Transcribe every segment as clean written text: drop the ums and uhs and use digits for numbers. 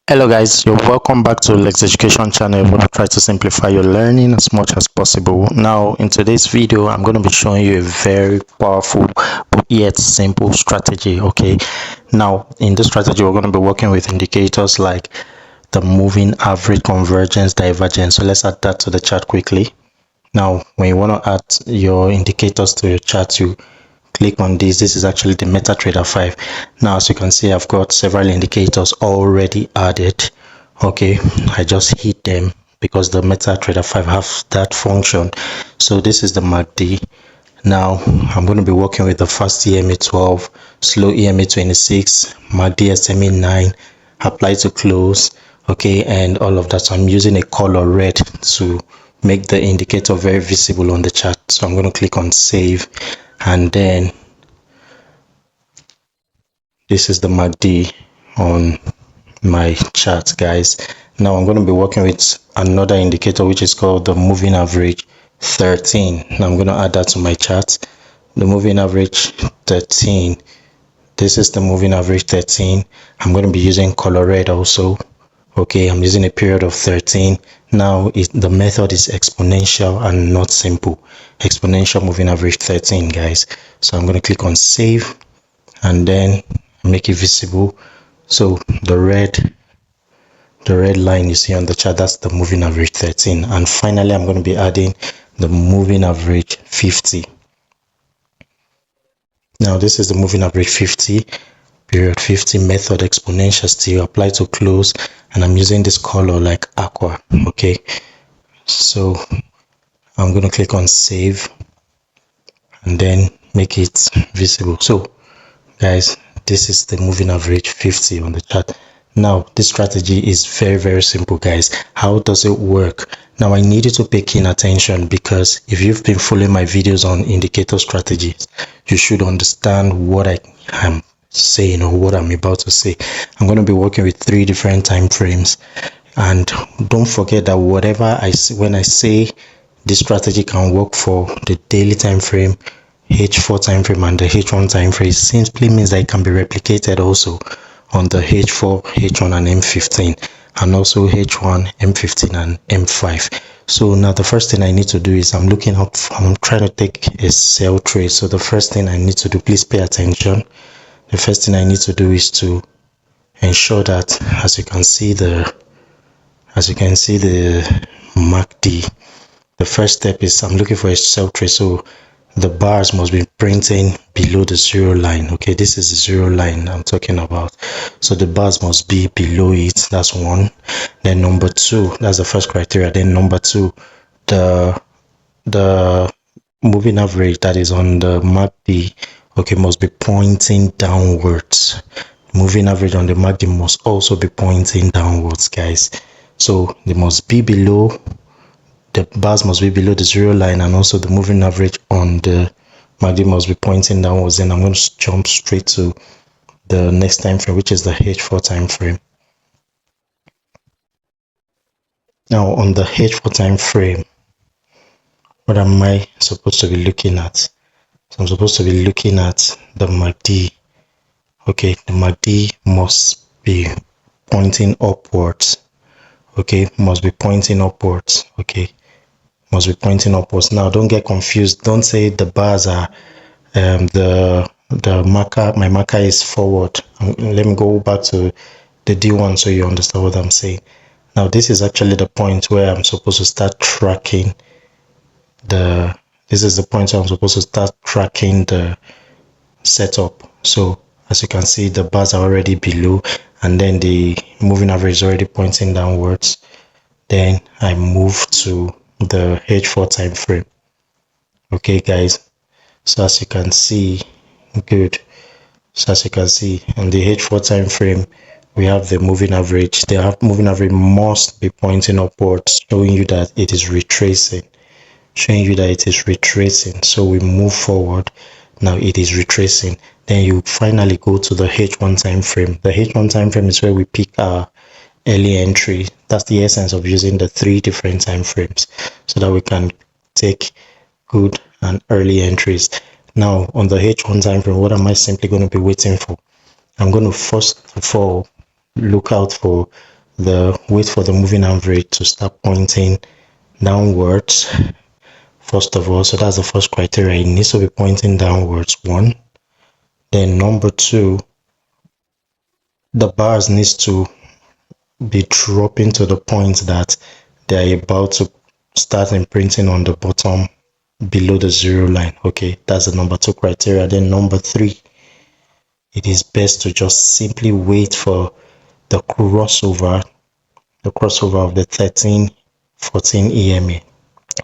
Hello guys, you're welcome back to Lex Education channel where we try to simplify your learning as much as possible. Now in today's video, I'm going to be showing you a very powerful but yet simple strategy. Okay, now in this strategy, we're going to be working with indicators like the moving average, convergence, divergence. So let's add that to the chart quickly. Now when you want to add your indicators to your chart, you click on this is actually the MetaTrader 5. Now as you can see, I've got several indicators already added. Okay, I just hit them because the MetaTrader 5 have that function. So this is the MACD. Now I'm going to be working with the fast EMA 12, slow EMA 26, MACD SMA 9, apply to close, okay, and all of that. So I'm using a color red to make the indicator very visible on the chart. So I'm going to click on save, and then this is the MACD on my chart, guys. Now I'm going to be working with another indicator which is called the moving average 13. Now I'm going to add that to my chart. The moving average 13. This is the moving average 13. I'm going to be using color red also. Okay, I'm using a period of 13. Now the method is exponential and not simple. Exponential moving average 13, guys. So I'm going to click on save and then make it visible. So the red line you see on the chart, that's the moving average 13. And finally, I'm going to be adding the moving average 50. Now this is the moving average 50, period 50, method exponential, still apply to close, and I'm using this color like aqua. Okay, so I'm going to click on save and then make it visible. So guys, this is the moving average 50 on the chart. Now this strategy is very simple, guys. How does it work? Now I need you to pay keen attention, because if you've been following my videos on indicator strategies, you should understand what I am saying or what I'm about to say. I'm going to be working with 3 different time frames, and don't forget that whatever I say, when I say this strategy can work for the daily time frame, H4 time frame, and the H1 time frame, simply means that it can be replicated also on the H4, H1 and M15, and also H1, M15 and M5. So now the first thing I need to do is I'm trying to take a sell trade. So the first thing I need to do, please pay attention. The first thing I need to do is to ensure that, as you can see the MACD, the first step is I'm looking for a sell trade. So the bars must be printing below the 0 line. Okay, this is the 0 line I'm talking about. So the bars must be below it. That's one. Then number 2, that's the first criteria. Then number 2, the moving average that is on the MACD, okay, must be pointing downwards. Moving average on the MACD must also be pointing downwards, guys. So they must be below, the bars must be below the 0 line, and also the moving average on the MACD must be pointing downwards. Then I'm going to jump straight to the next time frame, which is the H4 time frame. Now on the H4 time frame, what am I supposed to be looking at? So I'm supposed to be looking at the MACD. Okay, the MACD must be pointing upwards. Okay, must be pointing upwards. Okay, must be pointing upwards. Now don't get confused. Don't say the bars are the marker, my marker is forward. Let me go back to the D1 so you understand what I'm saying. Now this is actually the point where I'm supposed to start tracking the setup. So as you can see, the bars are already below, and then the moving average is already pointing downwards. Then I move to the H4 time frame. Okay guys, so as you can see, good. So as you can see, on the H4 time frame, we have the moving average. The moving average must be pointing upwards, showing you that it is retracing. So we move forward. Now it is retracing. Then you finally go to the H1 time frame. The H1 time frame is where we pick our early entry. That's the essence of using the 3 different time frames, so that we can take good and early entries. Now on the H1 time frame, what am I simply going to be waiting for? I'm going to first of all look out for wait for the moving average to start pointing downwards first of all. So that's the first criteria. It needs to be pointing downwards, one. Then number two, the bars needs to be dropping to the point that they're about to start imprinting on the bottom below the zero line. Okay, that's the number two criteria. Then number three, it is best to just simply wait for the crossover of the 1314 EMA,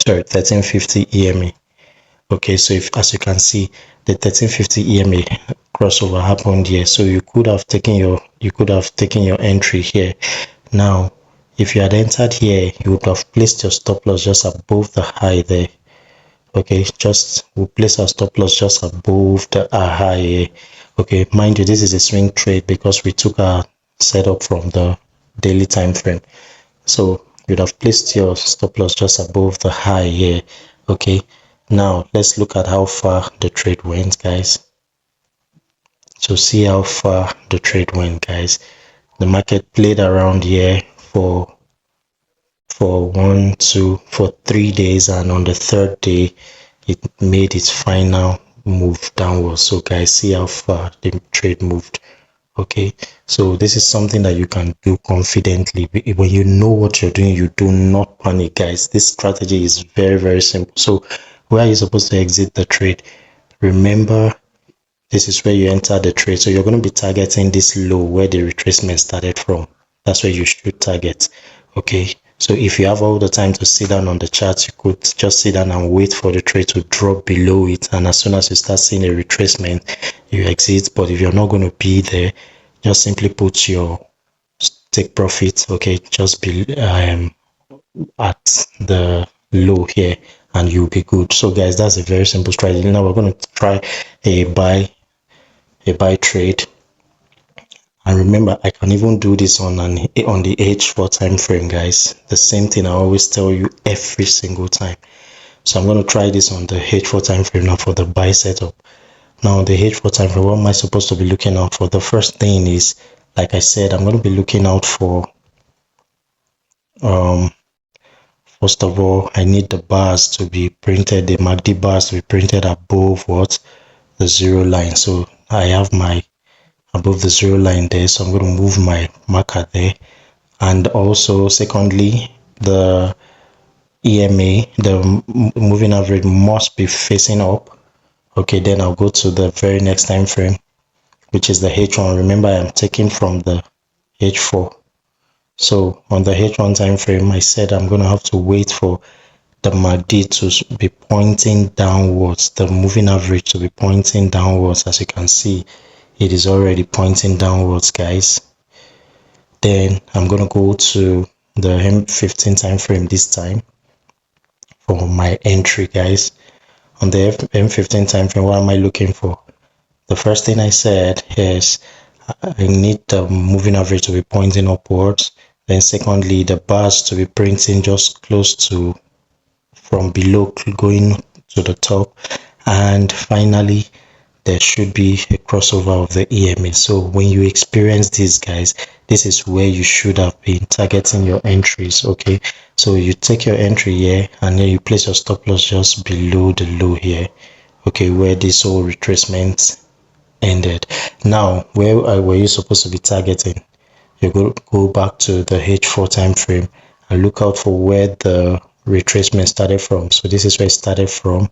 sorry, 1350 EMA. Okay, so if, as you can see, the 1350 EMA crossover happened here, so you could have taken your entry here. Now, if you had entered here, you would have placed your stop loss just above the high there. Okay, we'll place our stop loss just above the high here. Okay, mind you, this is a swing trade because we took our setup from the daily time frame. So you'd have placed your stop loss just above the high here. Okay, now let's look at how far the trade went, guys. So see how far the trade went, guys. The market played around here for 3 days, and on the third day it made its final move downwards. So guys, see how far the trade moved. Okay, so this is something that you can do confidently. When you know what you're doing, you do not panic, guys. This strategy is very, very simple. So where are you supposed to exit the trade? Remember, this is where you enter the trade. So you're going to be targeting this low where the retracement started from. That's where you should target. Okay, so if you have all the time to sit down on the chart, you could just sit down and wait for the trade to drop below it, and as soon as you start seeing a retracement, you exit. But if you're not going to be there, just simply put your take profit, okay, just be at the low here, and you'll be good. So guys, that's a very simple strategy. Now we're going to try a buy trade. And remember, I can even do this on the H4 time frame, guys. The same thing I always tell you every single time. So I'm going to try this on the H4 time frame now for the buy setup. Now on the H4 time frame, what am I supposed to be looking out for? The first thing is, like I said, I'm going to be looking out for first of all, I need the bars to be printed, the MACD bars to be printed above what? The zero line. So I have my above the zero line there, so I'm going to move my marker there. And also secondly, the EMA, the moving average, must be facing up. Okay, then I'll go to the very next time frame, which is the H1. Remember, I'm taking from the H4. So on the H1 time frame, I said I'm going to have to wait for the MACD to be pointing downwards, the moving average to be pointing downwards. As you can see, it is already pointing downwards, guys. Then I'm going to go to the M15 time frame this time for my entry, guys. On the M15 time frame, what am I looking for? The first thing I said is I need the moving average to be pointing upwards. Then secondly, the bars to be printing just close to from below going to the top. And finally, there should be a crossover of the EMA. So when you experience this, guys, this is where you should have been targeting your entries. Okay, so you take your entry here and then you place your stop loss just below the low here, okay, where this whole retracement ended. Now, where were you supposed to be targeting? You go back to the H4 time frame and look out for where the retracement started from. So this is where it started from.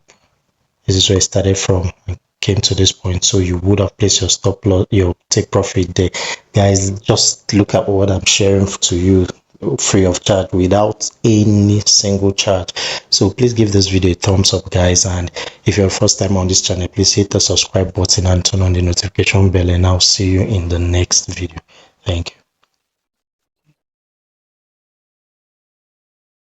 This is where it started from and came to this point. So you would have placed your stop loss, your take profit there. Guys, just look at what I'm sharing to you free of charge, without any single charge. So please give this video a thumbs up, guys, and if you're first time on this channel, please hit the subscribe button and turn on the notification bell, and I'll see you in the next video. Thank you.